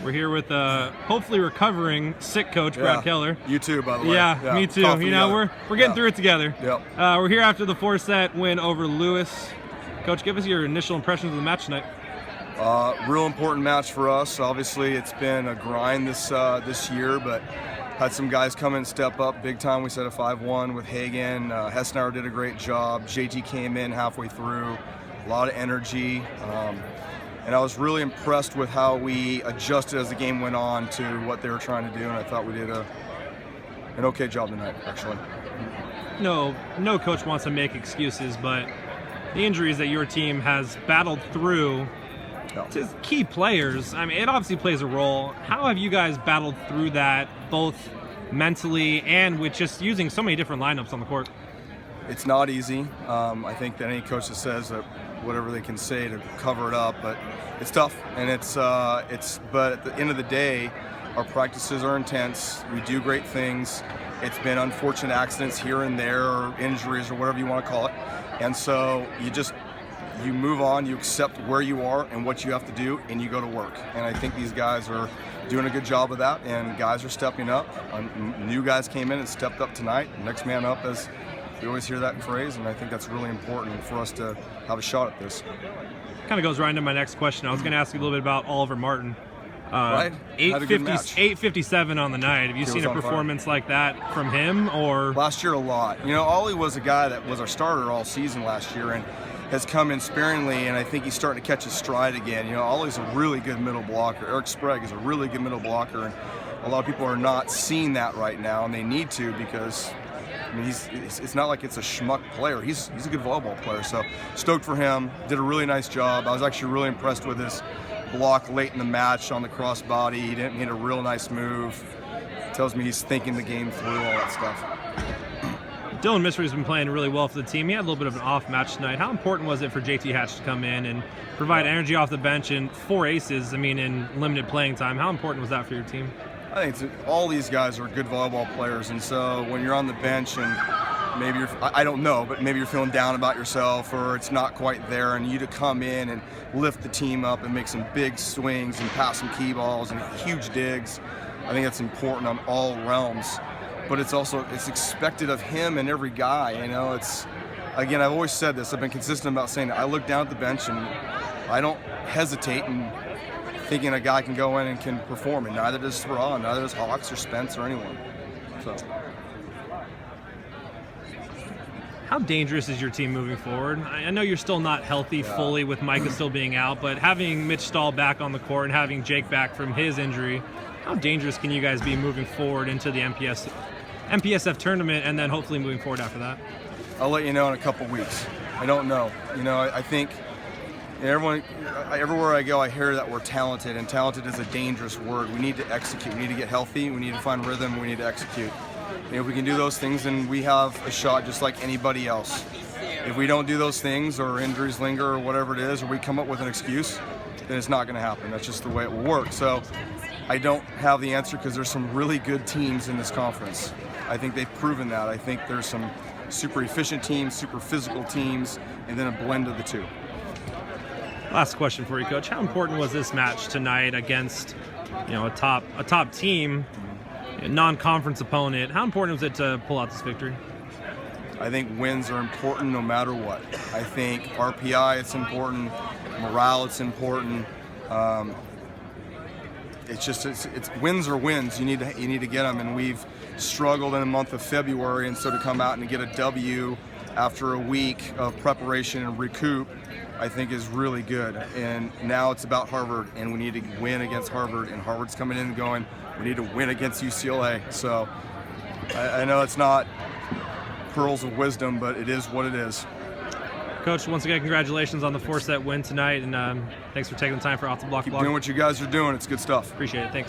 We're here with hopefully recovering sick coach Brad Keller. You too, by the way. Yeah, me too. You know, we're getting through it together. Yep. We're here after the 4-set win over Lewis. Coach, give us your initial impressions of the match tonight. Real important match for us. Obviously, it's been a grind this year, but had some guys come in and step up big time. We set a 5-1 with Hagen. Hessenauer did a great job. JT came in halfway through. A lot of energy. And I was really impressed with how we adjusted as the game went on to what they were trying to do, and I thought we did an okay job tonight, actually. No coach wants to make excuses, but the injuries that your team has battled through to key players, I mean, it obviously plays a role. How have you guys battled through that, both mentally and with just using so many different lineups on the court? It's not easy. I think that any coach that says that whatever they can say to cover it up, but it's tough, and but at the end of the day, our practices are intense. We do great things. It's been unfortunate accidents here and there, or injuries, or whatever you want to call it, and so you move on, you accept where you are and what you have to do, and you go to work. And I think these guys are doing a good job of that, and guys are stepping up. New guys came in and stepped up tonight. Next man up, as we always hear that phrase, and I think that's really important for us to have a shot at this. Kind of goes right into my next question. I was going to ask you a little bit about Oliver Martin. Right. 857 on the night. Have you seen a performance like that from him? Or last year, a lot. You know, Ollie was a guy that was our starter all season last year, and has come in sparingly, and I think he's starting to catch his stride again. You know, Ollie's a really good middle blocker. Eric Sprague is a really good middle blocker, and a lot of people are not seeing that right now, and they need to, because I mean, it's not like it's a schmuck player. He's a good volleyball player, so stoked for him. Did a really nice job. I was actually really impressed with his block late in the match on the crossbody. He hit a real nice move. Tells me he's thinking the game through, all that stuff. Dylan Mystery's been playing really well for the team. He had a little bit of an off match tonight. How important was it for JT Hatch to come in and provide energy off the bench and 4 aces, I mean, in limited playing time? How important was that for your team? I think all these guys are good volleyball players, and so when you're on the bench and maybe I don't know, but maybe you're feeling down about yourself, or it's not quite there, and you to come in and lift the team up and make some big swings and pass some key balls and huge digs, I think that's important on all realms. But it's expected of him and every guy. You know, again, I've always said this. I've been consistent about saying that. I look down at the bench and I don't hesitate in thinking a guy can go in and can perform, and neither does Thra, neither does Hawks or Spence or anyone. So, how dangerous is your team moving forward? I know you're still not healthy fully with Micah still being out, but having Mitch Stahl back on the court and having Jake back from his injury, how dangerous can you guys be moving forward into the MPSF tournament, and then hopefully moving forward after that? I'll let you know in a couple weeks. I don't know. You know, I think everywhere I go, I hear that we're talented, and talented is a dangerous word. We need to execute. We need to get healthy. We need to find rhythm. We need to execute. You know, if we can do those things, then we have a shot just like anybody else. If we don't do those things, or injuries linger, or whatever it is, or we come up with an excuse, then it's not going to happen. That's just the way it will work. So I don't have the answer, because there's some really good teams in this conference. I think they've proven that. I think there's some super efficient teams, super physical teams, and then a blend of the two. Last question for you, Coach. How important was this match tonight against, you know, a top team, a non-conference opponent? How important was it to pull out this victory? I think wins are important no matter what. I think RPI, it's important. Morale, it's important. It's wins are wins. You need to get them, and we've struggled in the month of February, and so to come out and get a W after a week of preparation and recoup, I think is really good. And now it's about Harvard, and we need to win against Harvard, and Harvard's coming in and going, we need to win against UCLA. So I know it's not pearls of wisdom, but it is what it is. Coach, once again, congratulations on the 4-set win tonight, and thanks for taking the time for Off the Block. Keep doing what you guys are doing. It's good stuff. Appreciate it. Thanks.